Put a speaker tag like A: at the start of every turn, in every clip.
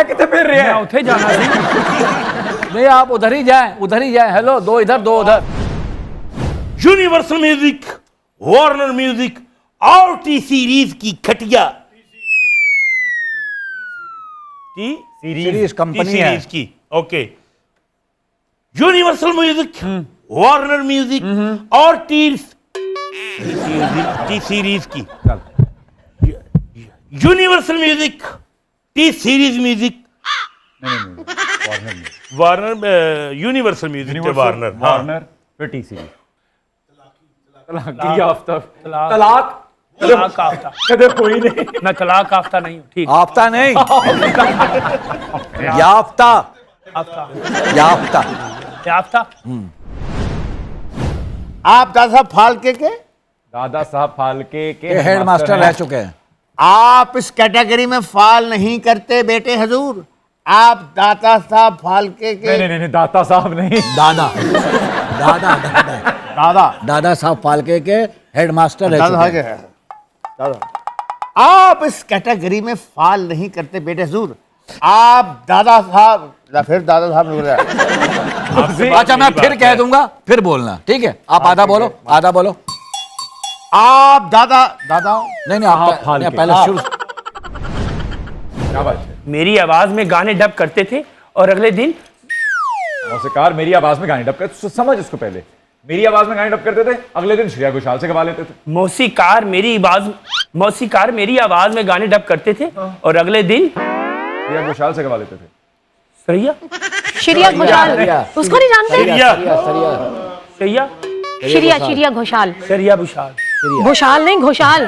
A: कितने फिर रहे हैं?
B: उठे जाना सी।
C: नहीं आप उधर ही जाएं। हेलो, दो इधर दो उधर।
D: यूनिवर्सल म्यूजिक, वार्नर म्यूजिक और टी सीरीज की खटिया
C: सीरीज कंपनी है
D: की। Okay, universal music, Warner music और टी सीरीज की। Universal music, T series music, Warner universal music, Warner
A: फिर टी सीरीज।
B: तलाक आफ्ता
A: कदर कोई नहीं।
B: मैं तलाक आफ्ता नहीं हूँ। ठीक,
C: आफ्ता नहीं, याफ्ता।
B: आफ्ता
C: याफ्ता।
B: आफ्ता।
E: आप दादा साहब फाल्के के
A: दादा साहब फाल्के के
C: हेडमास्टर रह चुके हैं।
E: आप इस कैटेगरी में फाल नहीं करते बेटे हजूर। आप दादा साहब फाल्के के
A: नहीं, दाता साहब नहीं,
C: दादा दादा दादा
E: दादा
C: दादा साहब फाल्के के हेडमास्टर रह
E: दादा
C: चुके
E: के
C: हैं।
E: हैं। दादा आप इस कैटेगरी में फाल नहीं करते बेटे हजूर। आप दादा साहब फिर दादा साहब निकल रहे।
C: अच्छा मैं फिर कह दूंगा, फिर बोलना, ठीक है? आप आधा बोलो, आधा बोलो।
E: आप दादा दादा
C: नहीं आप पहले शुरू।
A: क्या बात है?
B: मेरी आवाज में गाने डब करते थे और अगले दिन
A: मौसीकार मेरी आवाज में गाने डब करते, समझ इसको पहले। मेरी आवाज में गाने डब करते थे, अगले दिन श्रेया घोषाल से गवा लेते थे।
B: मौसीकार मेरी आवाज में गाने डब करते थे और अगले दिन
A: श्रेया घोषाल से गवा लेते थे।
F: श्रेया घोषाल, उसको नहीं जानते? श्रेया घोषाल।
B: शरिया भूषाल।
F: घोषाल नहीं, घोषाल।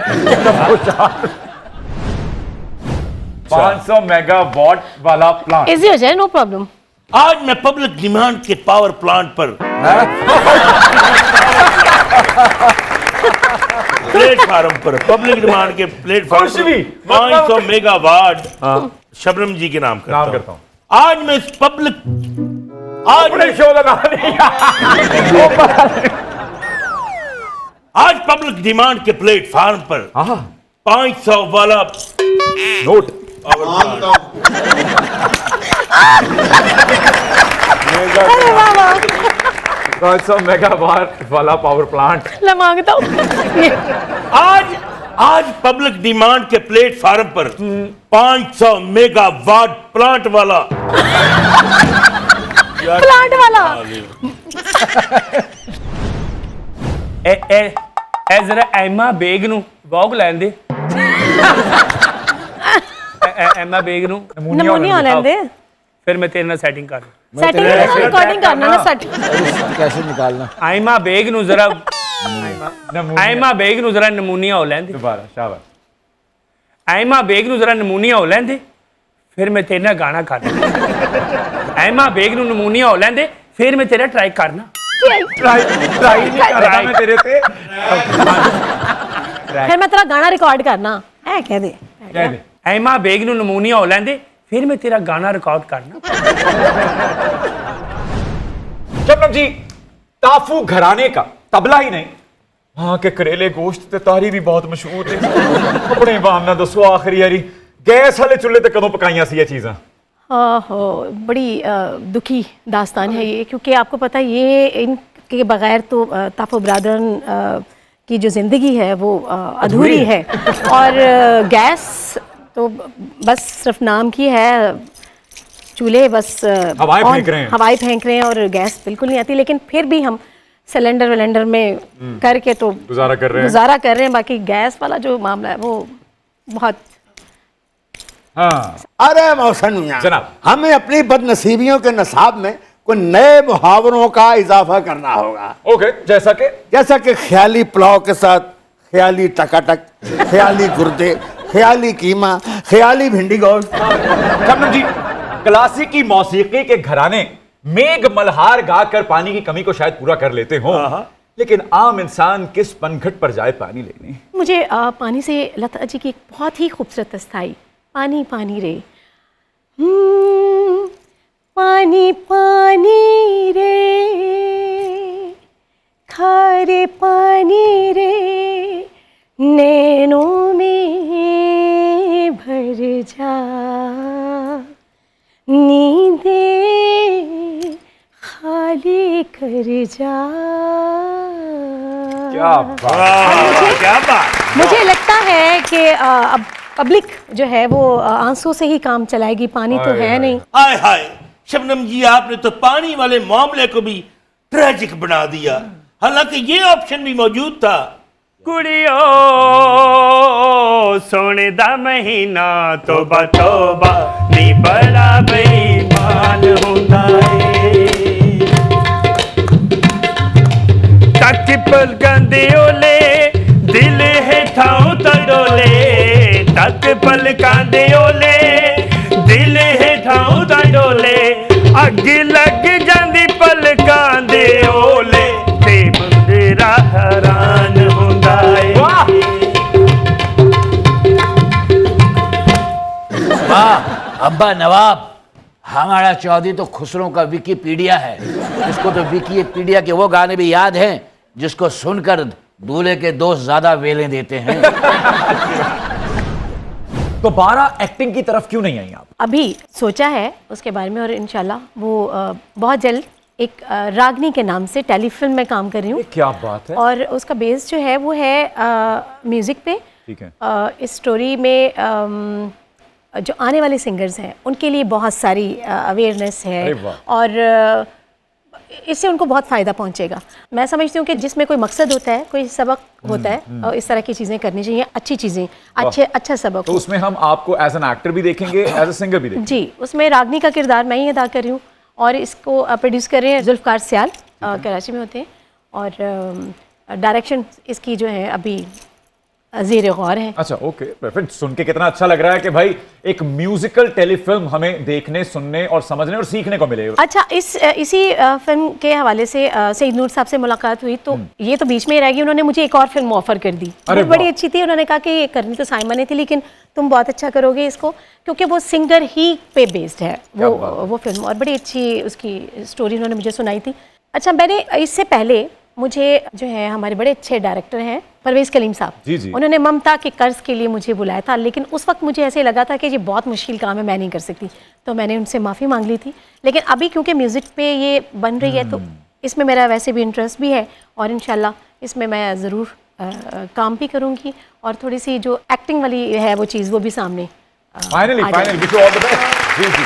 A: 500 मेगावाट वाला प्लांट।
F: इजी हो जाए, नो प्रॉब्लम।
D: आज मैं पब्लिक डिमांड के पावर प्लांट पर प्लेटफार्म पर पब्लिक डिमांड के प्लेटफार्म
A: कुछ भी,
D: 500 मेगावाट शबनम जी के नाम करता हूं। आज मैं इस पब्लिक आज पब्लिक डिमांड के प्लेटफार्म पर 500 वाला
A: नोट।
F: अरे वाह,
A: 500 मेगावाट वाला पावर प्लांट।
F: मैं मांगता हूँ।
D: आज पब्लिक डिमांड के प्लेटफार्म पर 500 मेगावाट प्लांट वाला
B: जरा एमा बेग नू वॉग लैन दे। एमा बेग नू
F: नमूनिया लेन दे।
B: फिर मैं तेरे नाल सेटिंग कर
F: सेटिंग रिकॉर्डिंग करना ना सेट।
C: कैसे निकालना?
B: एमा बेग नू जरा एमा बेग नू जरा नमूनिया हो लैन दे।
A: दोबारा शाबाश।
B: एमा बेग नू जरा नमूनिया हो लैन दे, फिर मैं तेरे नाल गाना करना। एमा बेग नू नमूनिया हो लैन दे, फिर मैं तेरा ट्राई करना।
A: ट्राई नहीं कर रहा मैं तेरे पे।
F: फिर मैं तेरा गाना रिकॉर्ड करना है। कह दे
B: एमा बेग नू नमूनिया हो लैन दे, फिर मैं तेरा गाना रिकॉर्ड करना।
A: शबनम जी, टाफू घराने का तबला ही नहीं, वहां के करेले गोश्त ते तारी भी बहुत मशहूर है। अपने बाम ना दसो आखिरी यारी गैस वाले चूल्हे ते कदों पकाइयां सी ये चीज़ां?
F: बड़ी दुखी दास्तान है ये, क्योंकि आपको पता है ये इनके बगैर तो ताफो ब्रादरन की जो ज़िंदगी है वो अधूरी है। और गैस तो बस सिर्फ नाम की है, चूल्हे बस
A: हवाएं फेंक रहे हैं
F: और गैस बिल्कुल नहीं आती। लेकिन फिर भी हम सिलेंडर में करके तो गुजारा कर रहे हैं। बाकी गैस वाला जो मामला है वो बहुत।
A: हाँ।
E: अरे मौसम मियां,
A: जनाब,
E: हमें अपनी बदनसीबियों के नसाब में कोई नए मुहावरों का इजाफा करना होगा।
A: ओके,
E: जैसा कि ख्याली पुलाव के साथ ख्याली टकाटक, ख्याली गुर्दे, ख्याली कीमा, ख्याली भिंडी गोश्त।
A: शबनम जी, क्लासिकी मौसीकी के घराने मेघ मल्हार गाकर पानी की कमी को शायद पूरा कर लेते हों, लेकिन आम इंसान किस पनघट पर जाए पानी लेने?
F: मुझे पानी से लता जी की एक बहुत ही खूबसूरत अस्थाई पानी पानी रे, पानी पानी रे, खारे पानी रे, नैनों में भर जा, कर जा।
A: क्या बात।
D: क्या बात।
F: मुझे लगता है कि अब पब्लिक जो है वो आंसू से ही काम चलाएगी, पानी तो है नहीं।
D: हाय हाय शबनम जी, आपने तो पानी वाले मामले को भी ट्रेजिक बना दिया, हालांकि ये ऑप्शन भी मौजूद था।
B: कुड़ियो सोने दा महीना तोबा तोबा नी बड़ा बेईमान हुंदा है। तक पल गंदे ओले दिल है थाऊ तडोले, तक पल कांदे ओले दिल है थाऊ तडोले, अग लग जांदी पल कांदे ओले ते बंदेरा हैरान हुंदा है।
C: वाह अब्बा नवाब, हमारा चौधरी तो खुसरों का विकीपीडिया है। इसको तो विकीपीडिया के वो गाने भी याद हैं जिसको सुनकर दूल्हे के दोस्त ज्यादा वेलें देते हैं।
A: तो 12 एक्टिंग की तरफ क्यों नहीं आई आप?
F: अभी सोचा है उसके बारे में, और इंशाल्लाह वो बहुत जल्द एक रागनी के नाम से टेलीफिल्म में काम कर रही हूँ।
A: क्या बात है।
F: और उसका बेस जो है वो है म्यूज़िक पे।
A: ठीक है।
F: इस स्टोरी में जो आने वाले सिंगर्स हैं उनके लिए बहुत सारी अवेयरनेस
A: अरे
F: है,
A: वाह।
F: और इससे उनको बहुत फ़ायदा पहुंचेगा। मैं समझती हूँ कि जिसमें कोई मकसद होता है, कोई सबक होता है, और इस तरह की चीज़ें करनी चाहिए, अच्छी चीज़ें, अच्छा सबक
A: तो
F: हो।
A: उसमें हम आपको एज एन एक्टर भी देखेंगे, एज ए सिंगर भी देखेंगे?
F: जी, उसमें रागनी का किरदार मैं ही अदा कर रही हूँ, और इसको प्रोड्यूस कर रहे हैं जुल्फकार सियाल, कराची में होते हैं, और डायरेक्शन इसकी जो है अभी ज़ेर गौर है।
A: अच्छा, ओके, परफेक्ट। सुन के कितना अच्छा लग रहा है कि भाई एक म्यूजिकल टेलीफिल्म हमें देखने, सुनने और समझने और सीखने को मिलेगा।
F: अच्छा, इसी फिल्म के हवाले से सईद नूर साहब से मुलाकात हुई, तो ये तो बीच में ही रह गई। उन्होंने मुझे एक और फिल्म ऑफर कर दी,
A: अरे
F: वो बड़ी
A: वाह।
F: अच्छी थी। उन्होंने कहा कि ये करनी तो साइमा ने थी, लेकिन तुम बहुत अच्छा करोगे इसको, क्योंकि वो सिंगर ही पे बेस्ड है वो फिल्म, और बड़ी अच्छी उसकी स्टोरी उन्होंने मुझे सुनाई थी। अच्छा, मैंने इससे पहले मुझे जो है हमारे बड़े अच्छे डायरेक्टर हैं परवेज़ कलीम साहब,
A: जी जी।
F: उन्होंने ममता के कर्ज के लिए मुझे बुलाया था, लेकिन उस वक्त मुझे ऐसे लगा था कि ये बहुत मुश्किल काम है, मैं नहीं कर सकती, तो मैंने उनसे माफ़ी मांग ली थी। लेकिन अभी क्योंकि म्यूज़िक पे ये बन रही है, तो इसमें मेरा वैसे भी इंटरेस्ट भी है, और इंशाल्लाह इसमें मैं ज़रूर काम भी करूँगी, और थोड़ी सी जो एक्टिंग वाली है वो चीज़ वो भी सामने
A: फाइनली
F: आ जाएगी।
A: Wish you all the best. जी जी।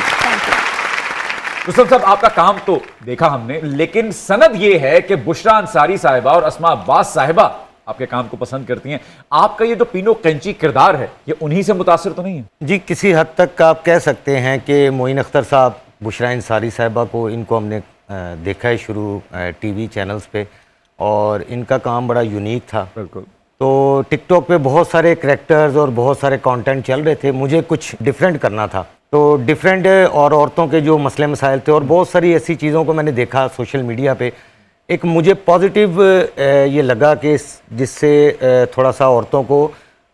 A: रुस्तम साहब, आपका काम तो देखा हमने, लेकिन सनद ये है कि बुशरा अंसारी साहिबा और अस्मा अब्बास साहिबा आपके काम को पसंद करती हैं। आपका ये जो पीनो कैंची किरदार है, ये उन्हीं से मुतासिर तो नहीं है?
E: जी, किसी हद तक आप कह सकते हैं कि मोइन अख्तर साहब, बुशरा अंसारी साहिबा को, इनको हमने देखा है शुरू टीवी चैनल्स पे, और इनका काम बड़ा यूनिक था।
A: बिल्कुल।
E: तो टिकटॉक पे बहुत सारे करैक्टर्स और बहुत सारे कंटेंट चल रहे थे, मुझे कुछ डिफरेंट करना था, तो डिफरेंट और औरतों के जो मसले मसाइल थे और बहुत सारी ऐसी चीज़ों को मैंने देखा सोशल मीडिया पे। एक मुझे पॉजिटिव ये लगा कि जिससे थोड़ा सा औरतों को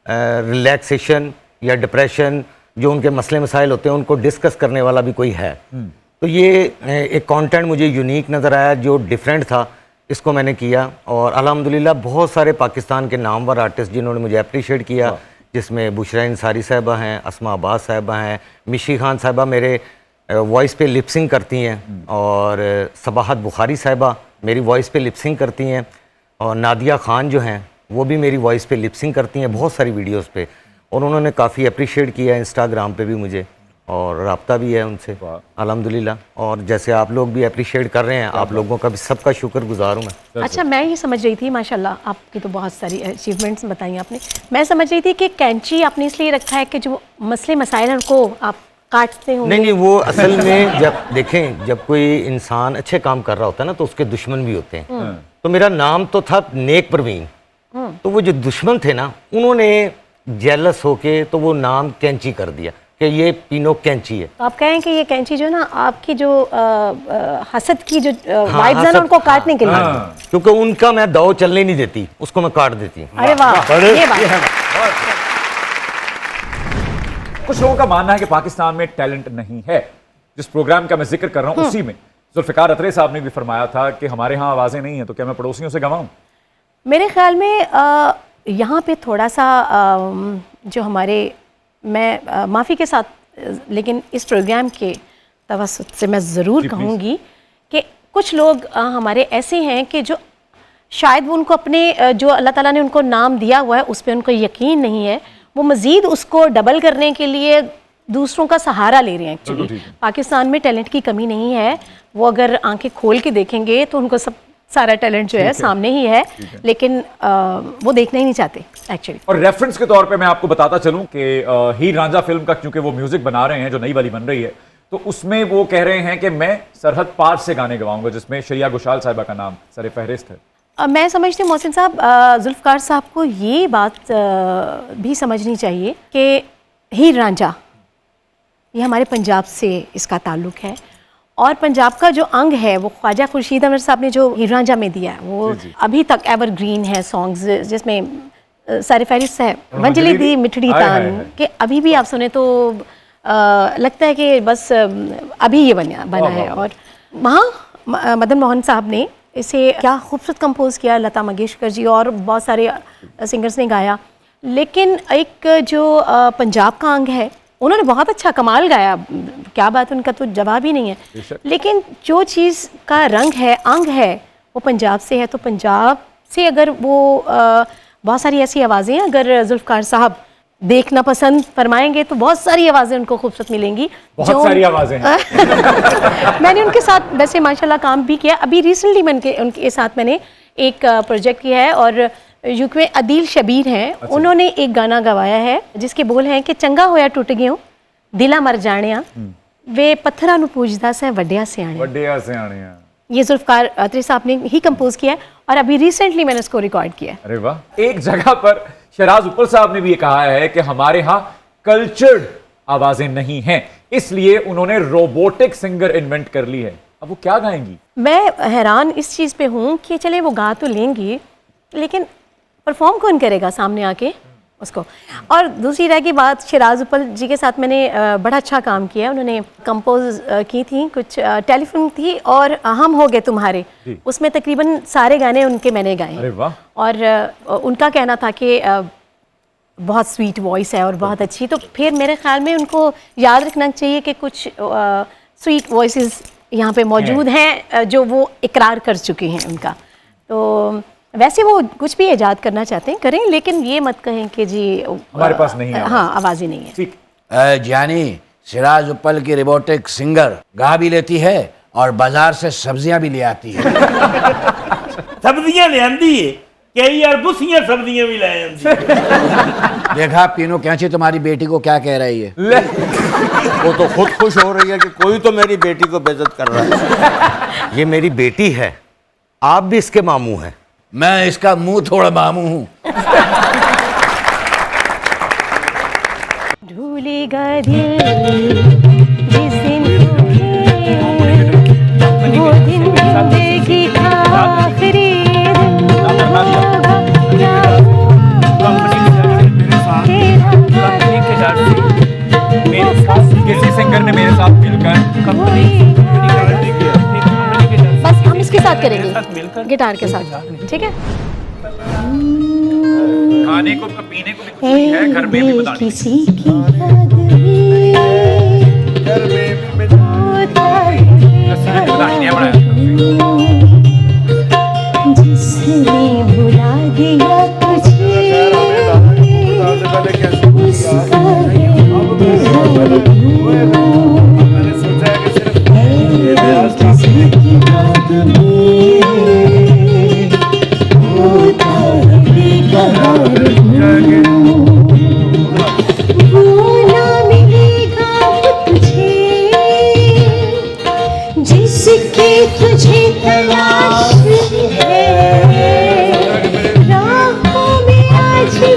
E: रिलैक्सेशन या डिप्रेशन, जो उनके मसले मसाइल होते हैं, उनको डिस्कस करने वाला भी कोई है। तो ये एक कंटेंट मुझे यूनिक नज़र आया, जो डिफरेंट था, इसको मैंने किया, और अल्हम्दुलिल्लाह बहुत सारे पाकिस्तान के नामवर आर्टिस्ट जिन्होंने मुझे अप्रिशिएट किया, जिसमें बुशरा अंसारी साहिबा हैं, अस्मा अब्बास साहिबा हैं, मिशी खान साहिबा मेरे वॉइस पे लिपसिंग करती हैं, और सबाहत बुखारी साहिबा मेरी वॉइस पे लिपसिंग करती हैं, और नादिया खान जो हैं वो भी मेरी वॉइस पे लिपसिंग करती हैं बहुत सारी वीडियोस पे, और उन्होंने काफ़ी अप्रिशिएट किया इंस्टाग्राम पे भी मुझे, और राब्ता भी है उनसे अल्हम्दुलिल्लाह। और जैसे आप लोग भी अप्रिशिएट कर रहे हैं, आप लोगों का भी सबका शुक्रगुजार हूँ मैं।
F: अच्छा, मैं ये समझ रही थी, माशाल्लाह आपकी तो बहुत सारी अचीवमेंट्स बताई आपने, मैं समझ रही थी कि कैंची आपने इसलिए रखा है कि जो मसले मसाइल हैं उनको आप काटते हो।
E: नहीं, वो असल में जब देखें, जब कोई इंसान अच्छे काम कर रहा होता है ना, तो उसके दुश्मन भी होते हैं। तो मेरा नाम तो था नेक परवीन, तो वो जो दुश्मन थे ना, उन्होंने जेलस होके तो वो नाम कैंची कर दिया कि ये पीनो कैंची है।
F: तो आप कहें कि ये कैंची जो ना आपकी जो हसद की जो वाइब्स हैं ना, उनको काटने के लिए।
E: क्योंकि उनका मैं दाव चलने नहीं देती, उसको मैं काट देती हूँ।
F: अरे वाह, ये बात।
A: कुछ लोगों का मानना है कि पाकिस्तान में टैलेंट नहीं है। जिस प्रोग्राम का मैं जिक्र कर रहा हूं उसी में जुल्फिकार अतरे साहब ने भी फरमाया था कि हमारे यहाँ आवाज़ें नहीं हैं, तो क्या मैं पड़ोसियों से गवाऊं?
F: मेरे ख्याल में यहाँ पे थोड़ा सा जो हमारे, मैं माफ़ी के साथ, लेकिन इस प्रोग्राम के तवस्सुत से मैं ज़रूर कहूँगी कि कुछ लोग हमारे ऐसे हैं कि जो शायद वो उनको अपने जो अल्लाह ताला ने उनको नाम दिया हुआ है उस पर उनको यकीन नहीं है, वो मज़ीद उसको डबल करने के लिए दूसरों का सहारा ले रहे हैं। एक्चुअली पाकिस्तान में टैलेंट की कमी नहीं है, वो अगर आंखें खोल के देखेंगे तो उनको सब सारा टैलेंट जो है सामने ही है, लेकिन वो देखना ही नहीं चाहते एक्चुअली।
A: और रेफरेंस के तौर पे मैं आपको बताता चलूं कि हीर रांझा फिल्म का क्योंकि वो म्यूजिक बना रहे हैं जो नई वाली बन रही है, तो उसमें वो कह रहे हैं कि मैं सरहद पार से गाने गवाऊंगा, जिसमें श्रेया घोषाल साहिबा का नाम सर फहरिस्त है।
F: मैं समझती हूँ मोहसिन साहब, जुल्फ़कार साहब को ये बात भी समझनी चाहिए कि हीर रांझा ये हमारे पंजाब से इसका ताल्लुक़ है, और पंजाब का जो अंग है वो ख्वाजा खुर्शीद अहमद साहब ने जो हीर रांझा में दिया है वो अभी तक एवरग्रीन है सॉन्ग्स, जिसमें सारे फहरिस्त है वंजली दी मिठड़ी तान के अभी भी आप सुने तो लगता है कि बस अभी ये बना है। और वहाँ मदन मोहन साहब ने इसे क्या खूबसूरत कंपोज किया, लता मंगेशकर जी और बहुत सारे सिंगर्स ने गाया, लेकिन एक जो पंजाब का अंग है उन्होंने बहुत अच्छा कमाल गाया, क्या बात, उनका तो जवाब ही नहीं है। लेकिन जो चीज़ का रंग है, अंग है, वो पंजाब से है, तो पंजाब से अगर वो बहुत सारी ऐसी आवाज़ें अगर जुल्फ़कार साहब देखना पसंद फरमाएंगे तो बहुत सारी आवाज़ें उनको खूबसूरत मिलेंगी।
A: बहुत सारी आवाज़ें हैं।
F: मैंने उनके साथ वैसे माशाल्लाह काम भी किया, अभी रिसेंटली उनके साथ मैंने एक प्रोजेक्ट किया है, और यूके में अदील शबीर हैं, उन्होंने एक गाना गवाया है जिसके बोल हैं कि चंगा होया टुट गयो दिला मर जानिया वे पत्थरां नूं पूजदा से वड्डिया सियाणिया। ये जुल्फ़कार अतरी साहब ने ही कंपोज किया है और अभी रिसेंटली मैंने इसको रिकॉर्ड किया है।
A: अरे वाह। एक जगह पर शहराज उपल साहब ने भी ये कहा है कि हमारे यहाँ कल्चर्ड आवाजें नहीं हैं, इसलिए उन्होंने रोबोटिक सिंगर इन्वेंट कर ली है। अब वो क्या गाएंगी?
F: मैं हैरान इस चीज़ पे हूँ कि चले वो गा तो लेंगी, लेकिन परफॉर्म कौन करेगा सामने आके उसको। और दूसरी रह की बात, शहराज उपल जी के साथ मैंने बड़ा अच्छा काम किया, उन्होंने कंपोज की थी कुछ टेलीफिल्म थी और हम हो गए तुम्हारे, उसमें तकरीबन सारे गाने उनके मैंने गाए।
A: अरे वाह।
F: और उनका कहना था कि बहुत स्वीट वॉइस है और बहुत अच्छी, तो फिर मेरे ख्याल में उनको याद रखना चाहिए कि कुछ स्वीट वॉइसेस यहाँ पे मौजूद हैं जो वो इकरार कर चुके हैं उनका। तो वैसे वो कुछ भी इजाद करना चाहते हैं करें, लेकिन ये मत कहें कि जी
A: हमारे पास नहीं है।
F: हाँ, आवाज़ ही नहीं है।
A: ठीक।
C: जानी शहराज उपल की रोबोटिक सिंगर गा भी लेती है और बाजार से सब्जियां भी ले आती है।
D: सब्जियां ले आंदी है कई यार, बुसियां सब्जियां भी ले आंदी।
C: देखा पीनू कैंची तुम्हारी बेटी को क्या कह रही है?
G: वो तो खुद खुश हो रही है कि कोई तो मेरी बेटी को बेइज्जत कर रहा है।
E: ये मेरी बेटी है, आप भी इसके मामू हैं।
C: मैं इसका मुंह थोड़ा मामू हूँ।
F: ढूलेगा दिल जिस दिन वो दिन जिंदगी का आखिरी
A: किसी सिंगर ने मेरे साथ मिलकर
F: बस हम इसके साथ करेंगे, गिटार के साथ, ठीक है।
A: खाने को पीने को भी कुछ नहीं है, घर में भी बताने
F: किसी की याद में जिसने भुला दिया तुझे उसका किसी की याद में होता है बेकरार वो ना मिलेगा तुझे जिसकी तुझे तलाश है, राहों में आज भी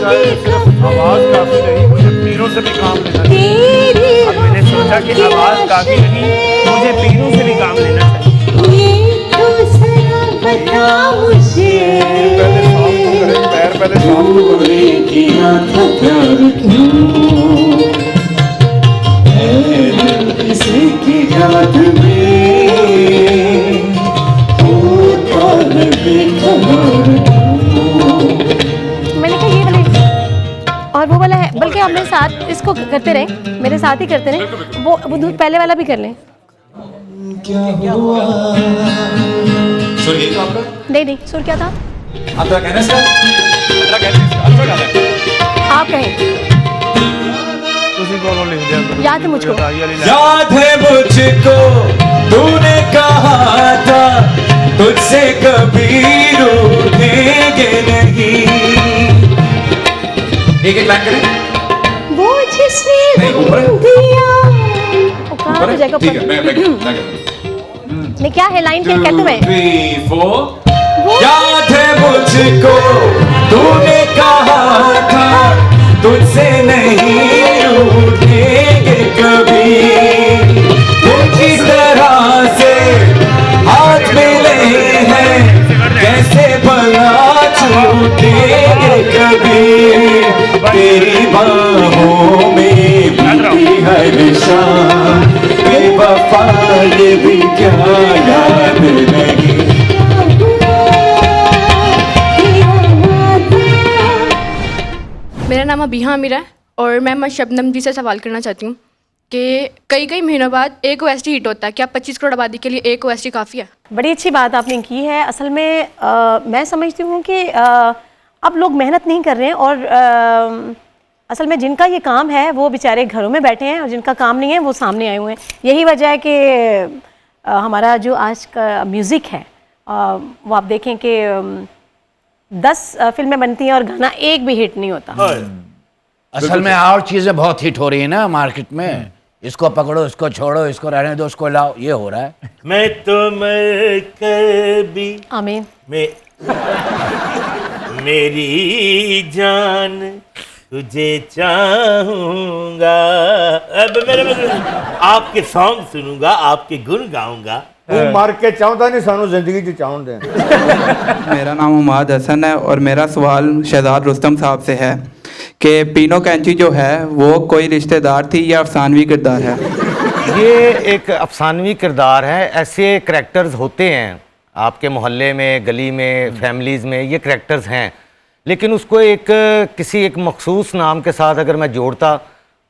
B: आवाज काफी रही, मुझे पीरों से भी काम लेना चाहिए। अब मैंने सोचा कि आवाज काफी रही, मुझे पीरों से भी काम लेना चाहिए।
F: ये तो जरा बता मुझे
G: पैर पहले साफ तो करो।
F: किया था प्यार क्यों किसी की याद में होता है बेकरार। मैंने कहा ये वाले और वो वाला है, बल्कि आप मेरे साथ इसको करते रहे, मेरे साथ ही करते रहे, वो दूध पहले वाला भी कर लें।
A: सुर यही था आपका?
F: नहीं, सुर क्या था?
A: आप तो कहना सर, अच्छा गाना है।
F: आप कहें।
B: उसी को लिख दिया
F: याद है मुझको।
A: याद है मुझको तूने कहा था तुझसे कभी रूठेंगे नहीं। एक लाइन करें।
F: वो जिसने
A: नहीं, ऊपर है।
F: गम दिया। वो कहाँ
A: ऊपर
F: हो
A: है?
F: जाएगा
A: ठीक है,
F: ऊपर? नहीं, क्या है लाइन? कहते हुए
A: 2 3 4
F: वो
A: याद है मुझको तूने कहा था तुझसे नहीं रूठेंगे कभी। तुझकी तरह से हाथ मिले हैं कैसे भला छूटेंगे कभी। तेरी बाहों में भी है शान बेवफा ये भी क्या याद नहीं।
H: मेरा नाम अबीहा आमिर है और मैं शबनम जी से सवाल करना चाहती हूँ कि कई महीनों बाद एक OST हिट होता है, क्या 25 करोड़ आबादी के लिए एक OST काफ़ी है?
F: बड़ी अच्छी बात आपने की है। असल में मैं समझती हूँ कि अब लोग मेहनत नहीं कर रहे हैं और असल में जिनका ये काम है वो बेचारे घरों में बैठे हैं और जिनका काम नहीं है वो सामने आए हुए हैं। यही वजह है कि हमारा जो आज का म्यूज़िक है वो आप देखें कि 10 फिल्में बनती हैं और गाना एक भी हिट नहीं होता।
C: असल में और चीजें बहुत हिट हो रही है ना मार्केट में। इसको पकड़ो, इसको छोड़ो, इसको रहने दो, इसको लाओ, ये हो रहा है।
D: मैं तो मर कर भी
F: आमीन।
D: मेरी जान तुझे चाहूंगा। अब मेरे आपके सॉन्ग सुनूंगा, आपके गुण गाऊंगा।
G: तू मर के चाहता नहीं सानू जिंदगी च चाहन दे।
I: मेरा नाम उमाद हसन है और मेरा सवाल शहजाद रुस्तम साहब से है कि पीनो कैंची जो है वो कोई रिश्तेदार थी या अफसानवी किरदार है?
E: ये एक अफसानवी किरदार है। ऐसे करैक्टर्स होते हैं आपके मोहल्ले में, गली में, फैमिलीज़ में, ये करैक्टर्स हैं। लेकिन उसको किसी एक मखसूस नाम के साथ अगर मैं जोड़ता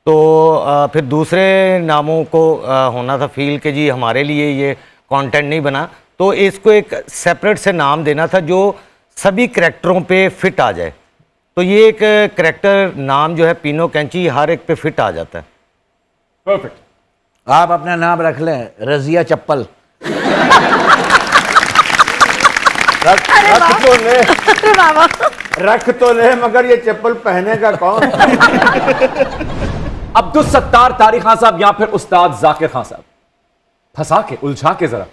E: तो फिर दूसरे नामों को होना था फील कि जी हमारे लिए ये कंटेंट नहीं बना, तो इसको एक सेपरेट से नाम देना था जो सभी करैक्टरों पे फिट आ जाए। तो ये एक करैक्टर नाम जो है पीनो कैंची हर एक पे फिट आ जाता है।
A: परफेक्ट।
C: आप अपना नाम रख लें रजिया चप्पल।
G: रख तो ले,
F: अरे बाबा,
G: रख तो ले, मगर ये चप्पल पहने का कौन?
A: अब्दुल सत्तार तारिक खान साहब या फिर उस्ताद जाकिर खान साहब? फंसा के, उलझा के जरा।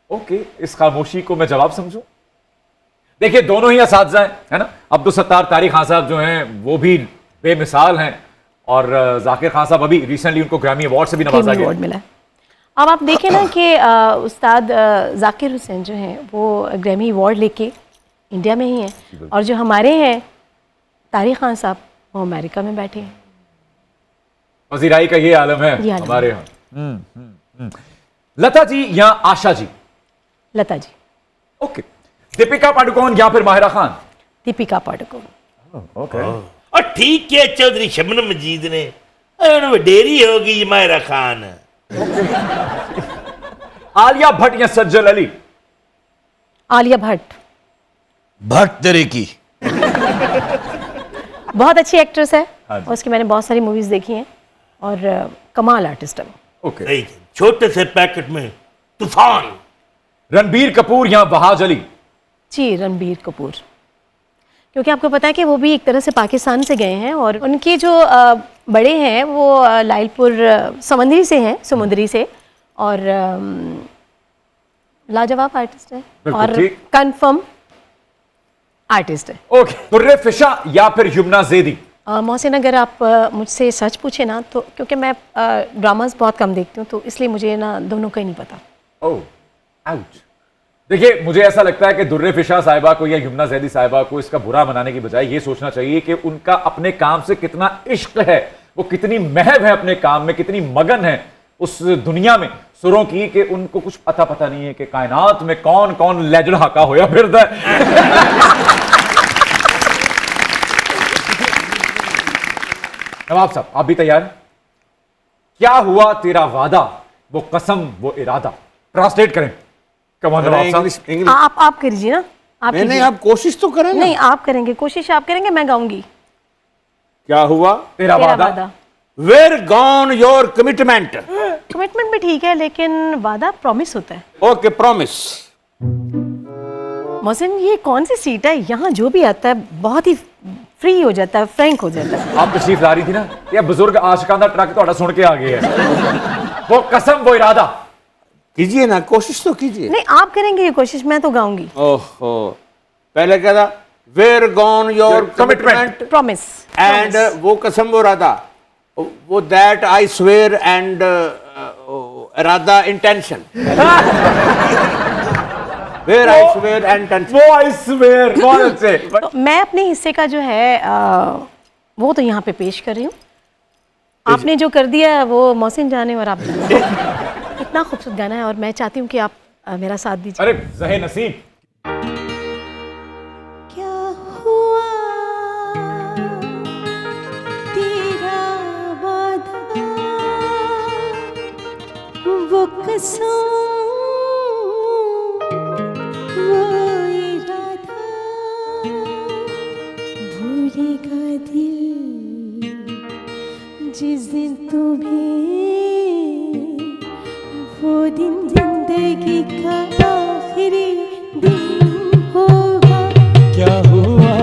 A: ओके, इस खामोशी को मैं जवाब समझूं? देखिए दोनों ही असातिज़ा हैं, है ना। अब्दुल सत्तार तारिक खान साहब जो हैं वो भी बेमिसाल हैं और जाकिर खान साहब अभी रिसेंटली उनको ग्रैमी अवार्ड से भी नवाजा गया।
F: अवार्ड मिला है। अब आप देखें ना कि उस्ताद जाकिर हुसैन जो हैं वो ग्रैमी अवार्ड लेके इंडिया में ही हैं और जो हमारे हैं तारिक खान साहब वो अमेरिका में बैठे हैं।
A: वज़ीराई का ये आलम है
F: ये आलम
A: हमारे यहाँ। लता जी या आशा जी?
F: लता जी।
A: ओके। दीपिका पादुकोण या फिर माहिरा खान?
F: दीपिका पादुकोण।
A: ओके।
D: और ठीक किया चौधरी शबनम मजीद ने, वडेरी होगी माहिरा खान।
A: आलिया भट्ट या सज्जल अली?
F: आलिया भट्ट।
C: भट्ट तेरे की।
F: बहुत अच्छी एक्ट्रेस है
A: हाँ जी।
F: और उसकी मैंने बहुत सारी मूवीज देखी हैं और कमाल आर्टिस्ट है वो।
A: ओके।
D: सही, छोटे से पैकेट में तूफान।
A: रणबीर कपूर या वहाज अली?
F: जी, रणबीर कपूर। क्योंकि आपको पता है कि वो भी एक तरह से पाकिस्तान से गए हैं और उनके जो बड़े हैं वो लाइलपुर समंदरी से हैं, समुंदरी से, और लाजवाब आर्टिस्ट है
A: बिल्कुल
F: और
A: ठीक।
F: कंफर्म आर्टिस्ट है।
A: ओके। दुर्रे फिशा या फिर युमना जैदी?
F: मोहसिन, अगर आप मुझसे सच पूछे ना तो क्योंकि मैं ड्रामास बहुत कम देखती हूँ तो इसलिए मुझे ना दोनों का ही नहीं पता।
A: ओह, आउट। देखिए मुझे ऐसा लगता है कि दुर्रे फिशा साहिबा को या युमना जैदी साहिबा को इसका बुरा मनाने की बजाय ये सोचना चाहिए कि उनका अपने काम से कितना इश्क है, वो कितनी महव है अपने काम में, कितनी मगन है उस दुनिया में सुरों की कि उनको कुछ पता नहीं है कि कायनात में कौन कौन लेजड़ हाका होया फिरदा है। नवाब साहब आप भी तैयार हैं? क्या हुआ तेरा वादा वो कसम, वो इरादा। ट्रांसलेट करें। कम ऑन नवाब साहब।
G: इंग्लिश इंग्लिश
F: आप कीजिए ना, आप
G: नहीं
F: कीजिए।
G: आप कोशिश तो करें ना।
F: नहीं, आप करेंगे, कोशिश आप करेंगे, मैं गाऊंगी।
G: क्या हुआ?
A: तेरा
F: तेरा
A: वादा।
F: वादा।
G: Where gone your commitment?
F: Commitment भी ठीक है, लेकिन वादा प्रॉमिस होता है।
G: Okay promise.
F: मोहसिन, ये कौन सी सीट है? यहाँ जो भी आता है बहुत ही फ्री हो जाता है, फ्रैंक हो जाता है।
A: आप तशरीफ ला रही थी ना, ये बुजुर्ग आशिकाना ट्रक थोड़ा सुन के आ गए हैं। वो कसम, वो इरादा।
G: कीजिए ना, कोशिश तो कीजिए।
F: नहीं, आप करेंगे ये कोशिश, मैं तो गाऊंगी।
G: ओहो, पहले क्या था? Where gone your commitment
F: promise.
G: And वो कसम वो इरादा, वो दैट आई स्वेयर एंड इरादा intention. Where I swear and intention.
A: वो आई स्वेयर, बहुत अच्छे।
F: तो मैं अपने हिस्से का जो है वो तो यहाँ पे पेश कर रही हूँ। आपने जो कर दिया है वो मोहसिन जाने और आप जाने। इतना खूबसूरत गाना है और मैं चाहती हूँ कि आप मेरा साथ दीजिए।
A: अरे ज़हे नसीब।
J: क्या हुआ तेरा वादा, वो कसम, वो इरादा, भूलेगा दिल जिस दिन तुम्हें, वो दिन जिंदगी का आखिरी दिन होगा।
K: क्या हुआ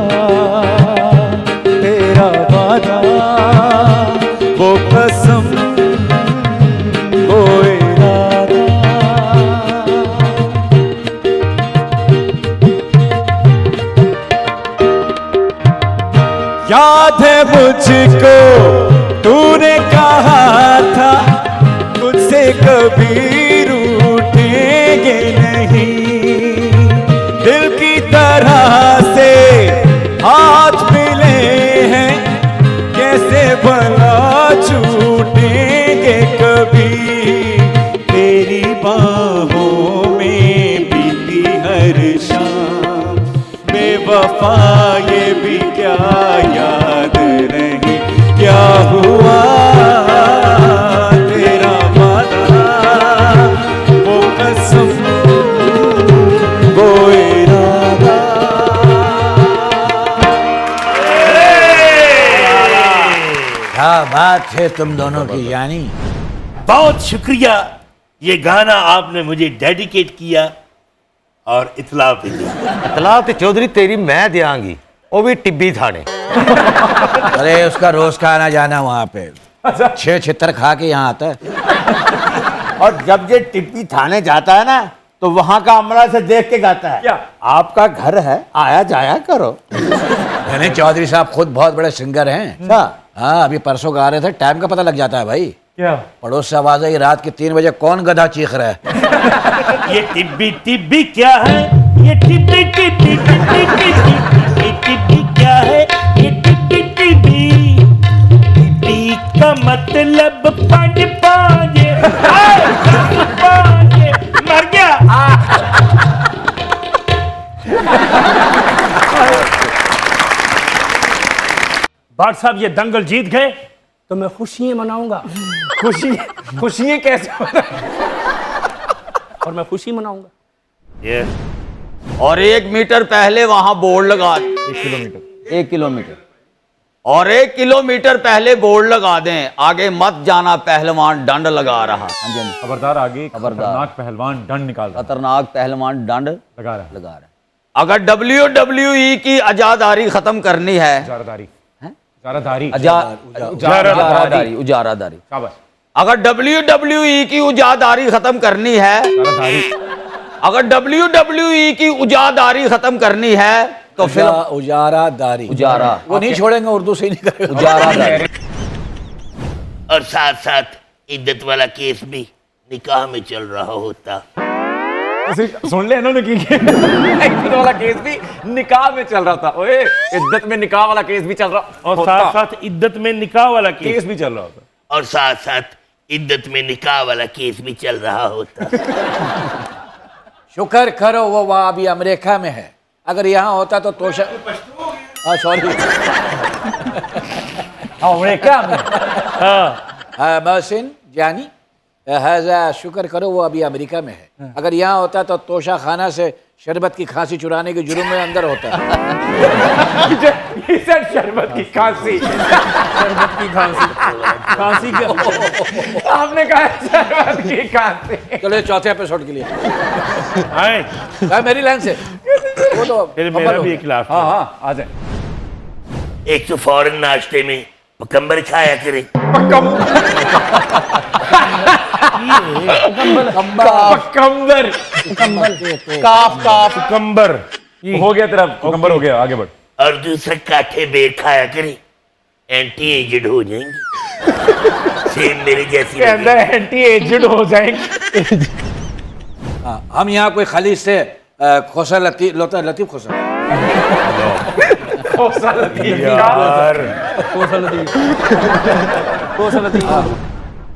K: तेरा वादा, वो कसम, वो इरादा। याद है मुझको तूने कहा था, तुझसे कभी रूठेंगे नहीं। दिल की तरह से हाथ मिले हैं, कैसे भला छूटेंगे कभी। तेरी बाहों में बीती हर शाम, बेवफा ये भी क्या याद रही। क्या हुआ तेरा वादा, वो कसम, वो इरादा।
C: क्या बात है तुम दोनों की यानी।
D: बहुत शुक्रिया, ये गाना आपने मुझे डेडिकेट किया और इतला भी दी।
E: इतला तो चौधरी तेरी मैं दियांगी, वो भी टिब्बी थाने।
C: अरे उसका रोज का आना जाना वहां पे, 6 छितर खा के यहाँ आता है।
G: और जब ये टिप्पी थाने जाता है ना, तो वहां का अमला से देख के गाता है,
A: क्या?
G: आपका घर है, आया जाया करो।
C: नहीं, चौधरी साहब खुद बहुत बड़े सिंगर हैं।
G: अच्छा।
C: हाँ, अभी परसों गा रहे थे, टाइम का पता लग जाता है भाई।
A: क्या?
C: पड़ोस से आवाज आई रात के 3 बजे, कौन गधा चीख रहा है।
D: ये टिब्बी टिब्बी क्या है? ये टिब्बी टिब्बी टिब्बी टिब्बी ये टिब्बी क्या है? ये टिब्बी टिब्बी टिब्बी का मतलब पांच पांजे, पांजे मर गया।
B: भाट साहब ये दंगल जीत गए तो मैं खुशियां मनाऊंगा।
A: खुशियाँ कैसे?
B: और मैं खुशी मनाऊंगा।
D: ये
G: और 1 मीटर पहले वहां बोर्ड लगा, 1 किलोमीटर और 1 किलोमीटर पहले बोर्ड लगा दें, आगे मत जाना पहलवान डंड लगा रहा।
A: खबरदार, आगे खतरनाक पहलवान दंड निकाल रहा है।
G: खतरनाक पहलवान डंड
A: लगा रहा है।
G: लगा रहा। अगर WWE की अजादारी खत्म करनी है,
A: उजारादारी, उजारादारी,
G: उजारादारी।
A: शाबाश।
G: अगर WWE की उजादारी खत्म करनी है, अगर WWE की उजादारी खत्म करनी है तो फिर
C: उजारादारी,
G: उजारा
C: वो नहीं छोड़ेंगे, उर्दू से ही नहीं करेंगे।
G: उजारादारी।
D: और साथ साथ इद्दत वाला केस भी निकाह में चल रहा होता।
A: सुन ले इन्होंने की इद्दत वाला केस भी निकाह में चल रहा था। ओए, इद्दत में निकाह वाला केस भी चल रहा
B: और साथ साथ इद्दत में निकाह वाला केस
A: भी चल रहा होता।
D: और साथ साथ इद्दत में निकाह वाला केस भी चल रहा होता।
C: शुक्र करो वो वहाँ अभी अमेरिका में है, अगर यहाँ होता तो सॉरी अमेरिका में।
B: हाँ।
C: मोहसिन जानी, लिहाजा शुक्र करो वो अभी अमेरिका में है। अगर यहाँ होता तो तोशा खाना से शरबत की खांसी चुराने के जुर्म में अंदर होता।
A: सर शरबत की खांसी,
B: शरबत की खांसी, खांसी क्या?
A: आपने कहा शरबत की खांसी।
C: चलो चौथे एपिसोड के लिए
B: आए
C: मेरी लाइन से वो तो
B: फिर मेरा भी एक लास्ट।
A: हाँ हाँ आ जाए।
D: एक तो फौरन नाश्ते में पकम्बर खाया करे।
A: कंबर काफ काफ
B: कंबर
A: हो गया तेरा कंबर हो गया, आगे बढ़।
D: और दूसरा काठे बेर खाया करे, एंटी एजेड हो जाएंगे। सेम मेरे जैसी
A: कहता है एंटी एजेड हो जाएंगे।
C: हाँ, हम यहाँ कोई खालिद से खोसा लतीफ खोसा
B: यार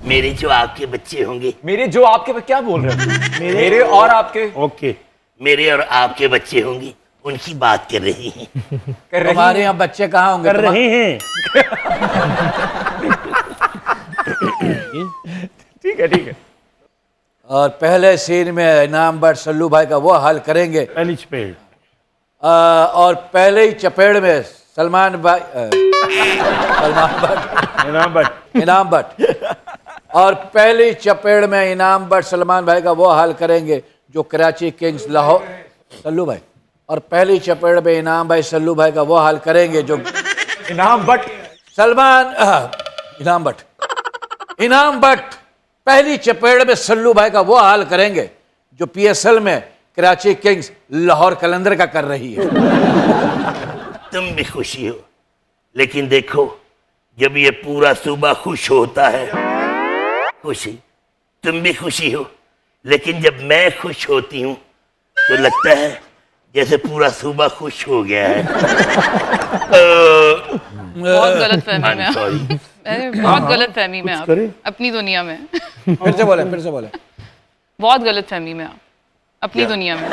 D: मेरे जो आपके बच्चे होंगे,
A: मेरे जो आपके क्या बोल रहे हैं? मेरे और आपके
B: ओके,
D: मेरे और आपके बच्चे होंगे, उनकी बात कर रही हैं।
C: हमारे यहाँ बच्चे कहाँ होंगे?
B: कर रहे हैं।
A: ठीक है ठीक है।
C: और पहले सीन में इनाम बट सल्लू भाई का वो हाल करेंगे।
B: पहली चपेट
C: और पहले ही चपेड़ में सलमान भाई इनाम बट और पहली चपेड़ में इनाम बट सलमान भाई का वो हाल करेंगे जो कराची किंग्स लाहौर सल्लू भाई, और पहली चपेड़ में इनाम भाई सल्लू भाई का वो हाल करेंगे जो
A: इनाम बट
C: सलमान इनाम बट पहली चपेड़ में सल्लू भाई का वो हाल करेंगे जो पीएसएल में कराची किंग्स लाहौर कलंदर का कर रही है।
D: तुम भी खुशी हो, लेकिन देखो जब ये पूरा सूबा खुश होता है, खुशी तुम भी खुशी हो, लेकिन जब मैं खुश होती हूँ तो लगता है जैसे पूरा सूबा खुश हो गया है।
L: बहुत गलत फहमी में
D: सॉरी,
L: बहुत गलत फहमी में आप अपनी दुनिया में।
C: फिर से बोले
L: बहुत गलत फहमी में आप अपनी दुनिया में।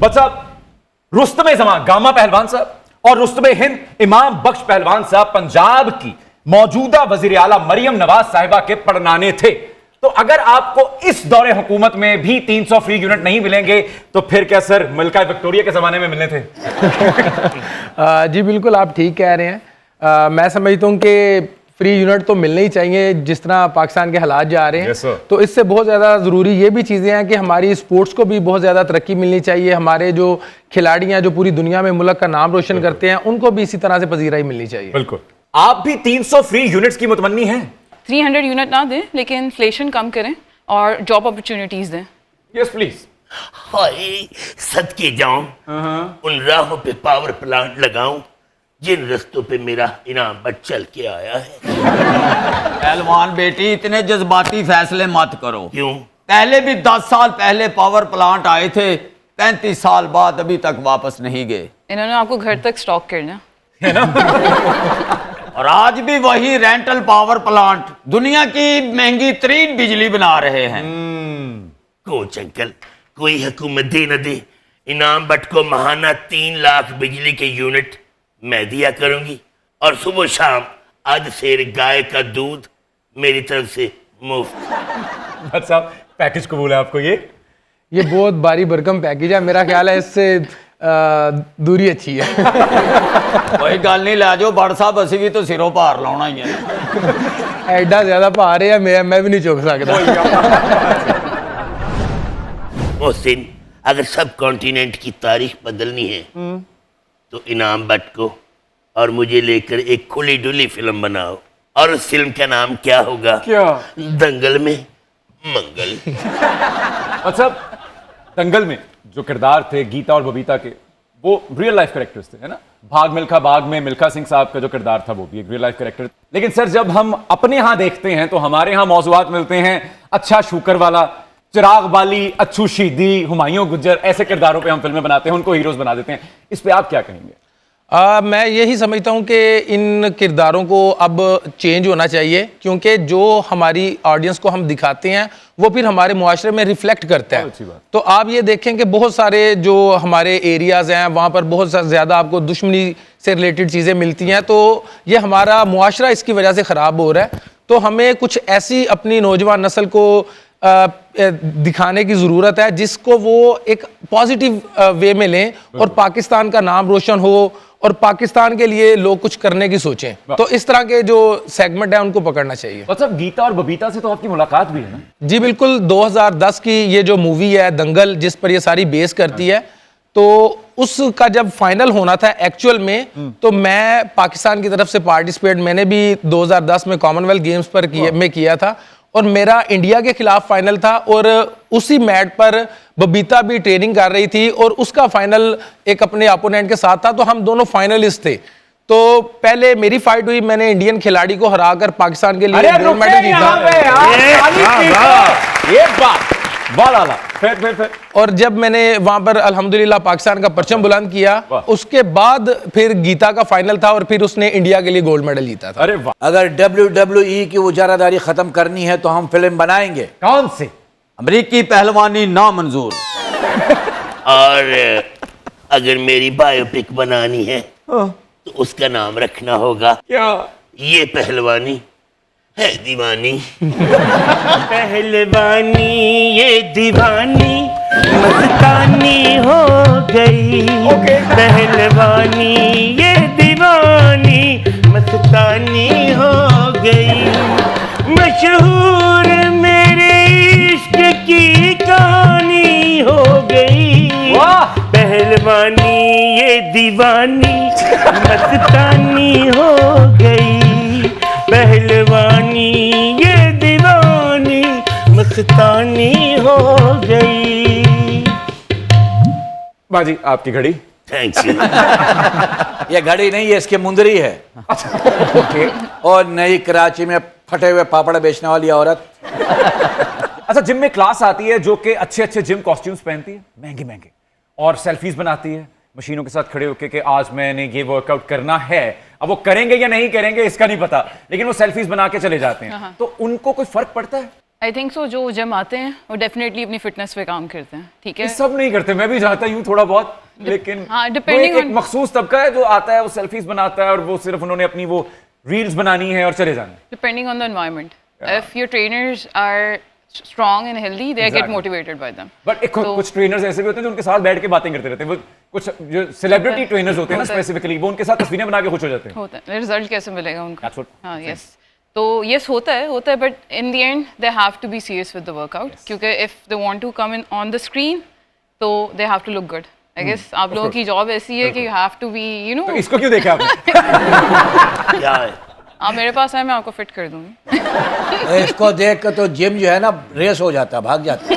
A: बच्चा रुस्तमे ज़मान गामा पहलवान साहब और रुस्तमे हिंद इमाम बख्श पहलवान साहब पंजाब की मौजूदा वजीर आला मरियम नवाज साहिबा के पड़नाने थे। तो अगर आपको इस दौरे हुकूमत में भी 300 फ्री यूनिट नहीं मिलेंगे तो फिर क्या सर मलका विक्टोरिया के जमाने में मिलने थे?
M: जी बिल्कुल आप ठीक कह रहे हैं। मैं समझता हूँ कि फ्री यूनिट तो मिलने ही चाहिए जिस तरह पाकिस्तान के हालात जा रहे हैं।
A: Yes, sir.
M: तो इससे बहुत ज़्यादा ज़रूरी ये भी चीज़ें हैं कि हमारी स्पोर्ट्स को भी बहुत ज़्यादा तरक्की मिलनी चाहिए। हमारे जो खिलाड़ी हैं जो पूरी दुनिया में मुल्क का नाम रोशन करते हैं उनको भी इसी तरह से पजीराई मिलनी चाहिए।
A: बिल्कुल। आप भी 300 फ्री यूनिट्स की मुतमन्नी हैं?
L: 300 यूनिट ना दें लेकिन इन्फ्लेशन कम करें और जॉब अपॉर्चुनिटीज दें।
A: Yes please.
D: हाय सदके जाऊं, उन राहों पे पावर प्लांट लगाऊं जिन रस्तों पे मेरा इनाम बट चल के आया है।
G: पहलवान बेटी इतने जज्बाती फैसले मत करो।
D: क्यों?
G: पहले भी 10 साल पहले पावर प्लांट आए थे, 35 साल बाद अभी तक वापस नहीं गए।
L: इन्होंने आपको घर तक स्टॉक करना
G: और आज भी वही रेंटल पावर प्लांट दुनिया की महंगी तरीन बिजली बना रहे हैं।
D: कोच अंकल कोई हुकूमत दे न दे, इनाम बट को महाना 3 लाख बिजली के यूनिट मैं दिया करूंगी और सुबह शाम आध सेर गाय का दूध मेरी तरफ से मुफ्त।
A: बस साहब पैकेज कबूल है आपको? ये
M: बहुत भारी भरकम पैकेज है, मेरा ख्याल है इससे दूरी अच्छी है।
G: कोई गल नहीं, लै जाओ बड़ साहब, असी भी तो सिरों भार लाना ही है।
M: एडा ज्यादा भार है मैं भी नहीं चुक सकता।
D: मोहसिन अगर सब कॉन्टिनेंट की तारीख बदलनी है तो इनाम बट को और मुझे लेकर एक खुली डुली फिल्म बनाओ और उस फिल्म का नाम क्या होगा?
A: क्या?
D: दंगल में मंगल।
A: अच्छा दंगल में जो किरदार थे गीता और बबीता के, वो रियल लाइफ कैरेक्टर्स थे, है ना? भाग मिल्खा भाग में मिल्खा सिंह साहब का जो किरदार था वो भी एक रियल लाइफ कैरेक्टर। लेकिन सर जब हम अपने यहाँ देखते हैं तो हमारे यहाँ मौजूआत मिलते हैं अच्छा शुकर वाला, चिराग बाली, अच्छू शीदी, हुमायूं गुज्जर, ऐसे किरदारों पे हम फिल्में बनाते हैं, उनको हीरोज बना देते हैं। इस पे आप क्या कहेंगे?
M: मैं यही समझता हूँ कि इन किरदारों को अब चेंज होना चाहिए, क्योंकि जो हमारी ऑडियंस को हम दिखाते हैं वो फिर हमारे मुआशरे में रिफ्लेक्ट करता है। तो आप ये देखें कि बहुत सारे जो हमारे एरियाज़ हैं वहाँ पर बहुत ज़्यादा आपको दुश्मनी से रिलेटेड चीज़ें मिलती हैं, तो ये हमारा मुआशरा इसकी वजह से ख़राब हो रहा है। तो हमें कुछ ऐसी अपनी नौजवान नस्ल को दिखाने की ज़रूरत है जिसको वो एक पॉजिटिव वे में लें और पाकिस्तान का नाम रोशन हो और पाकिस्तान के लिए लोग कुछ करने की सोचें। तो इस तरह के जो सेगमेंट है उनको पकड़ना चाहिए।
A: मतलब गीता और बबीता से तो आपकी मुलाकात भी है ना?
M: जी बिल्कुल, 2010 की ये जो मूवी है दंगल, जिस पर ये सारी बेस करती है, तो उसका जब फाइनल होना था एक्चुअल में, तो मैं पाकिस्तान की तरफ से पार्टिसिपेट मैंने भी 2010 में कॉमनवेल्थ गेम्स पर किया था और मेरा इंडिया के खिलाफ फाइनल था और उसी मैट पर बबीता भी ट्रेनिंग कर रही थी और उसका फाइनल एक अपने अपोनेंट के साथ था, तो हम दोनों फाइनलिस्ट थे। तो पहले मेरी फाइट हुई, मैंने इंडियन खिलाड़ी को हराकर पाकिस्तान के लिए गोल्ड मेडल जीता।
A: फिर
M: और जब मैंने वहां पर अल्हम्दुलिल्लाह पाकिस्तान का परचम बुलंद किया, उसके बाद फिर गीता का फाइनल था और फिर उसने इंडिया के लिए गोल्ड मेडल जीता था।
A: अरे वाह।
C: अगर WWE की उजारादारी खत्म करनी है तो हम फिल्म बनाएंगे।
A: कौन सी?
G: अमरीकी पहलवानी नामंजूर।
D: और अगर मेरी बायोपिक बनानी है तो उसका नाम रखना होगा
A: क्या?
D: ये पहलवानी है दीवानी। पहलवानी ये दीवानी मस्तानी हो गई। पहलवानी ये दीवानी मस्तानी हो गई। मशहूर मेरे इश्क की कहानी हो गई। पहलवानी ये दीवानी मस्तानी हो गई। पहलवानी ये दीवानी मस्तानी हो गई।
A: बाजी आपकी घड़ी।
D: Thanks you.
C: ये घड़ी नहीं है, इसकी मुंदरी है।
A: ओके।
C: और नई कराची में फटे हुए पापड़ बेचने वाली औरत।
A: अच्छा, जिम में क्लास आती है जो कि अच्छे अच्छे जिम कॉस्ट्यूम्स पहनती है, महंगे महंगे, और सेल्फीज बनाती है मशीनों के साथ खड़े होकर कि आज मैंने ये वर्कआउट करना है। अब वो करेंगे या नहीं करेंगे इसका नहीं पता, लेकिन वो सेल्फीज बना के चले जाते हैं। तो उनको कोई फर्क पड़ता है?
L: I think so. जो जिम आते हैं वो डेफिनेटली अपनी फिटनेस पे काम करते हैं, ठीक है?
A: सब नहीं करते, मैं भी जाता हूँ थोड़ा बहुत, लेकिन
L: हाँ,
A: वो
L: डिपेंडिंग
A: एक मखसूस तबका है जो आता है, वो सेल्फीज बनाता है और वो सिर्फ उन्होंने अपनी वो रील्स बनानी है और चले जाना।
L: Depending on the environment, if your trainers are strong and healthy, they get motivated by them.
A: But कुछ ट्रेनर्स ऐसे भी होते हैं जो उनके साथ बैठ के बातें करते रहते हैं। वो कुछ जो सेलिब्रिटी ट्रेनर्स होते हैं ना स्पेसिफिकली, वो उनके साथ तस्वीरें बना के खुश हो जाते हैं।
L: होता है, रिजल्ट कैसे मिलेगा उनको? हाँ, यस। तो यस होता है, but in the end they have to be serious with the workout, क्योंकि if they want to come in on the screen तो they have to look good. I guess आप लोगों की जॉब ऐसी है कि you have to be, you know.
A: तो इसको क्यों देखा आपने?
D: क्या है?
L: आप मेरे पास आए, मैं आपको फिट कर दूंगी।
C: इसको देख कर तो जिम जो है ना रेस हो जाता, भाग जाता।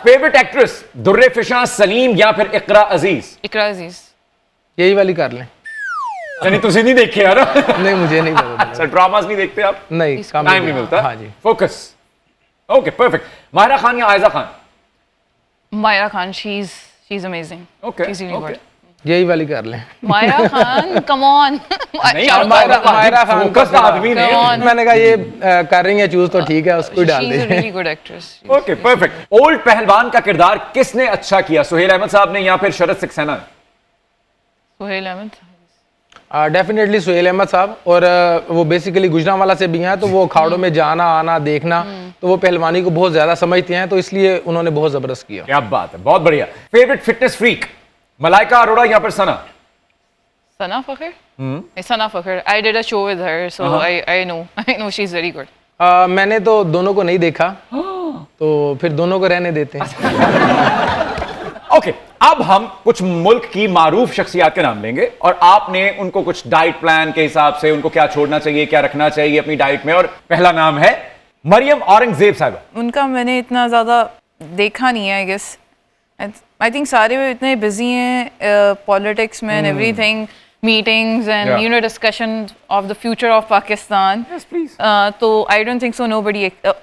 A: फेवरेट एक्ट्रेस दुर्रे फिशा, सलीम या फिर इकरा अजीज?
L: इकरा अजीज।
M: यही वाली कर लें।
A: नहीं, तुझे नहीं देखे यार।
M: नहीं, मुझे नहीं पता।
A: अच्छा, ड्रामास नहीं देखते आप?
M: नहीं,
A: टाइम नहीं मिलता।
M: हाँ जी।
A: Focus. Okay, perfect. Mahira Khan या Ayeza Khan?
L: Mahira Khan, she is amazing.
A: Okay,
M: यही वाली कर लें।
L: Mahira Khan, come on.
M: Mahira Khan
A: focus का आदमी नहीं।
M: मैंने कहा ये कर रही है चूज तो ठीक है, उसको डाल दे।
L: Really good actress.
A: Okay, perfect. Old पहलवान का किरदार किसने अच्छा किया, सुहेल अहमद साहब ने या फिर शरद सक्सेना?
L: सुहेल अहमद।
M: डेफिनेटली सुहेल अहमद साहब। और वो बेसिकली गुजरांवाला से भी हैं, तो वो अखाड़ों में जाना आना देखना, तो वो पहलवानी को बहुत ज्यादा समझते हैं, तो इसलिए उन्होंने बहुत जबरदस्त किया।
A: क्या बात है, बहुत बढ़िया। Favourite fitness freak, Malaika Arora या फिर Sana?
L: Sana Fakhar. Sana Fakhar, I did a show with her, so I know she is very good.
M: मैंने तो दोनों को नहीं देखा, तो फिर दोनों को रहने देते हैं।
A: ओके, अब हम कुछ मुल्क की मारूफ शख्सियत के नाम लेंगे और आपने उनको कुछ डाइट प्लान के हिसाब से उनको क्या छोड़ना चाहिए, क्या रखना चाहिए अपनी डाइट में। और पहला नाम है मरियम औरंगजेब साहब।
L: उनका मैंने इतना ज़्यादा देखा नहीं है, आई गेस। आई थिंक सारे इतने बिजी हैं पॉलिटिक्स में and everything, meetings and you know discussion of the future of Pakistan. तो I don't think so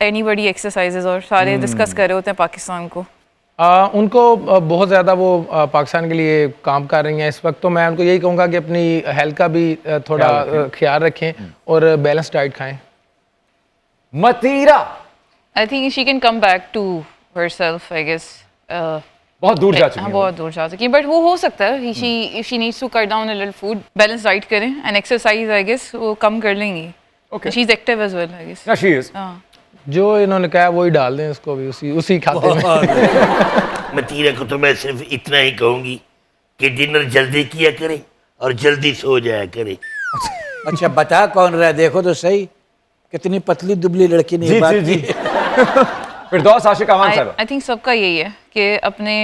L: anybody exercises, और सारे डिस्कस कर रहे होते हैं पाकिस्तान को।
M: उनको बहुत ज़्यादा वो पाकिस्तान के लिए काम कर रही हैं इस वक्त। तो मैं उनको यही कहूँगा कि अपनी हेल्थ का भी थोड़ा ख्याल रखें और बैलेंस डाइट खाएं।
A: Mathira,
L: I think she can come back to herself, I guess.
A: बहुत दूर जा चुकी है।
L: बहुत दूर जा चुकी है, बट वो हो सकता है। She needs to cut down a little food, balance diet करें एंड एक्सरसाइज, आई गेस वो कम कर लेंगी।
A: Okay.
L: She's active as well, I guess.
A: Yeah, she is.
L: हाँ.
M: जो इन्होंने कहा वही डाल दें उसको भी उसी खाते में।
D: मतीरा को तो मैं सिर्फ इतना ही कहूंगी कि डिनर जल्दी किया करे और जल्दी सो जाया करे।
C: अच्छा बता कौन रहा है, देखो तो सही, कितनी पतली दुबली लड़की ने ये बात की।
A: फिरदौस आशिक अमान साहब,
L: I think सबका यही है कि अपने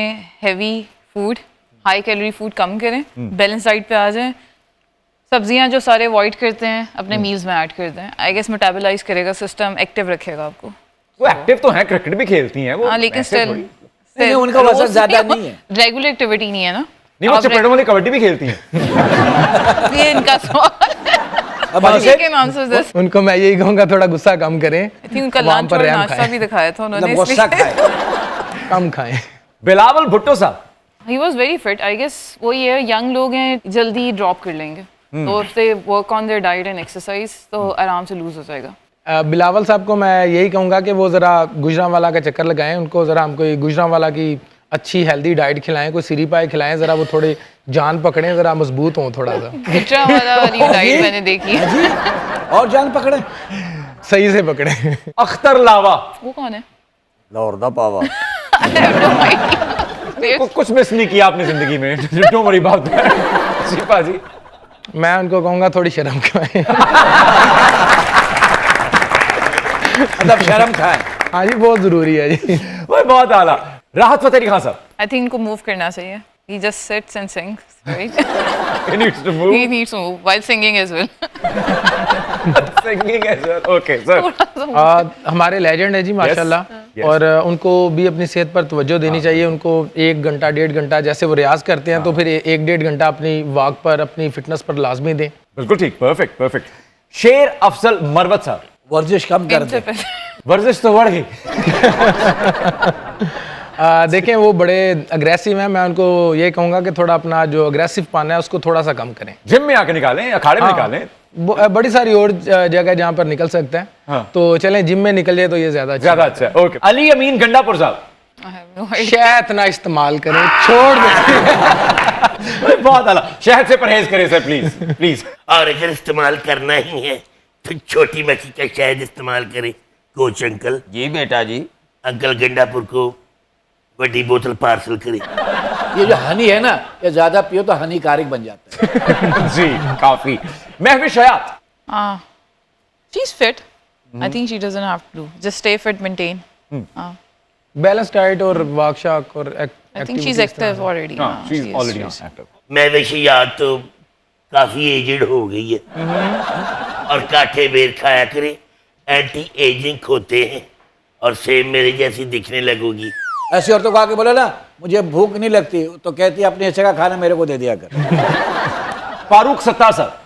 L: heavy food, high calorie food कम करें, बैलेंस डाइट पे आ जाएं, सब्जियां जो सारे अवॉइड करते हैं अपने मील्स में ऐड करते हैं। आई गेस मेटाबोलाइज करेगा, सिस्टम एक्टिव रखेगा आपको।
A: वो एक्टिव तो है, क्रिकेट भी खेलती हैं वो।
L: हाँ लेकिन
A: ऐसे थोड़ी।
L: स्टिल
C: उनका वजन ज्यादा नहीं है।
L: रेगुलर एक्टिविटी नहीं है ना।
A: नहीं वो चपेड़ों वाली कबड्डी भी खेलती हैं।
L: ये इनका सवाल है।
M: उनको मैं यही कहूँगा थोड़ा गुस्सा कम करें,
L: उनका
M: वहाँ
L: लंच
M: पर
L: और
M: रहम
L: नाश्ता
M: खाएं।
L: भी दिखाया था उन्होंने,
C: गुस्सा खाए।
M: कम खाएं।
A: बिलावल भुट्टो साहब,
L: he was very fit. I guess वो ये यंग लोग हैं जल्दी ड्रॉप कर लेंगे, तो if they work on their diet and exercise तो आराम से लूज हो जाएगा।
M: बिलावल साहब को मैं यही कहूँगा कि वो ज़रा गुजरांवाला का चक्कर लगाएं, उनको ज़रा हमको गुजरांवाला की अच्छी हेल्दी डाइट खिलाएं, कोई सीरी पाए खिलाएं, ज़रा वो थोड़े जान पकड़ें, ज़रा मजबूत हों थोड़ा सा।
L: गुजरांवाला वाली डाइट मैंने देखी है।
C: और जान पकड़े,
M: सही से पकड़े।
A: अख्तर लावा,
L: वो कौन है?
E: लाहौर दा पावा।
A: कुछ मिस नहीं किया आपने जिंदगी में। Don't worry about that. शिफा जी,
M: मैं उनको कहूँगा थोड़ी शर्म खाएं।
C: मतलब शर्म खाए।
M: हाँ जी बहुत ज़रूरी है जी।
A: वो बहुत आला। राहत फतेह अली खान साहब,
L: आई थिंक इनको मूव करना चाहिए। He just sits and sings, right?
A: he needs to move.
L: He needs to move while singing as well.
A: Singing as well. Okay, sir.
M: हमारे लेजेंड है जी माशाल्लाह।
A: Yes.
M: और उनको भी अपनी सेहत पर तवज्जो देनी चाहिए। उनको 1 घंटा 1.5 घंटा जैसे वो रियाज करते हैं तो फिर 1-1.5 घंटा अपनी वॉक पर, अपनी फिटनेस पर लाजमी दें।
A: बिल्कुल ठीक, परफेक्ट परफेक्ट। शेर अफजल मरवत साहब,
C: वर्जिश कम कर दे।
A: वर्जिश तो बढ़ गई।
M: देखें वो बड़े अग्रेसिव हैं, मैं उनको ये कहूँगा कि थोड़ा अपना जो अग्रेसिव पाना है उसको थोड़ा सा कम करें।
A: जिम में आके निकालें, अखाड़े में निकालें।
M: बड़ी सारी और जगह जहाँ पर निकल सकते हैं।
A: हाँ।
M: तो चलें जिम में निकल जाए तो ये ज्यादा
A: अच्छा है। ओके, अली अमीन गंडापुर साहब,
L: I have no idea.
M: शहद ना इस्तेमाल करें, छोड़ दें।
A: बहुत आला। शहद से परहेज करें सर, प्लीज प्लीज।
D: और अगर इस्तेमाल करना ही है तो छोटी मक्खी का शहद इस्तेमाल करें। Coach uncle.
G: जी बेटा जी।
D: अंकल गंडापुर को बड़ी बोतल पार्सल करें।
C: ये जो हनी है ना, ये ज्यादा पियो तो हानिकारक बन जाता है।
A: जी काफी। महविश हयात,
L: She's fit. I think she doesn't have to just stay fit, maintain.
M: Balance diet और वॉक शॉक और
L: I think she's active already.
A: हाँ,
L: She
A: she's
L: is,
A: already
L: she
A: on
L: is.
A: active.
D: मैं वैसे याद तो काफी एजेड हो गई है और काठे बेर खाया करे, एंटी एजिंग होते हैं और सेम मेरे जैसी दिखने लगोगी।
C: ऐसी औरतों को आके बोला ना मुझे भूख नहीं लगती तो कहती अपने हिस्से का खाना मेरे को दे दिया कर।
A: फारूक सत्तार साहब,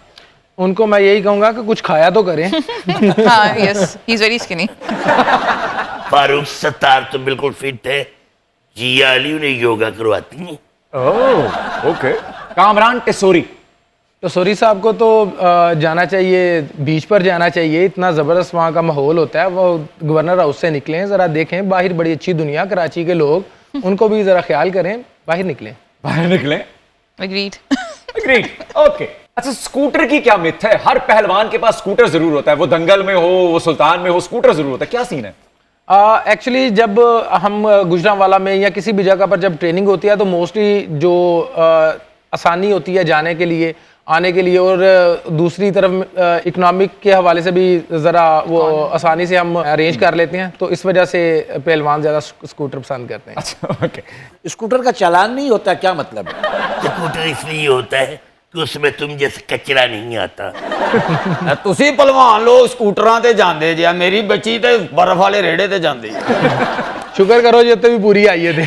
M: उनको मैं यही कहूँगा कि कुछ खाया तो करें।
L: हाँ, yes, he's very skinny.
D: Farooq Sattar तो बिल्कुल फिट है। जिया अली उन्हें योगा करवाती हैं।
A: Oh okay. कामरान टेसोरी,
M: तो सोरी साहब को तो जाना चाहिए, बीच पर जाना चाहिए। इतना ज़बरदस्त वहाँ का माहौल होता है। वो गवर्नर हाउस से निकलें, ज़रा देखें बाहर बड़ी अच्छी दुनिया, कराची के लोग, उनको भी ज़रा ख्याल करें, बाहर निकलें।
A: बाहर निकलें।
L: Agreed.
A: Agreed. ओके। अच्छा, स्कूटर की क्या मिथ है? हर पहलवान के पास स्कूटर जरूर होता है, वो दंगल में हो, वो सुल्तान में हो, स्कूटर जरूर होता है। क्या सीन है?
M: एक्चुअली जब हम गुजरांवाला में या किसी भी जगह पर जब ट्रेनिंग होती है तो मोस्टली जो आसानी होती है जाने के लिए, आने के लिए, और दूसरी तरफ इकोनॉमिक के हवाले से भी ज़रा वो आसानी से हम अरेंज कर लेते हैं, तो इस वजह से पहलवान ज़्यादा स्कूटर पसंद करते हैं।
A: अच्छा ओके।
C: स्कूटर का चालान नहीं होता, क्या मतलब है?
D: स्कूटर इसलिए होता है कि उसमें तुम जैसे कचरा नहीं आता।
G: ਤੁਸੀਂ ਪਹਿਲਵਾਨ ਲੋਕ ਸਕੂਟਰਾਂ ਤੇ ਜਾਂਦੇ ਜੇ, ਮੇਰੀ ਬੱਚੀ ਤੇ ਬਰਫ਼ ਵਾਲੇ ਰੇੜੇ ਤੇ ਜਾਂਦੀ।
M: शुक्र करो जी उत्ते भी पूरी आई है।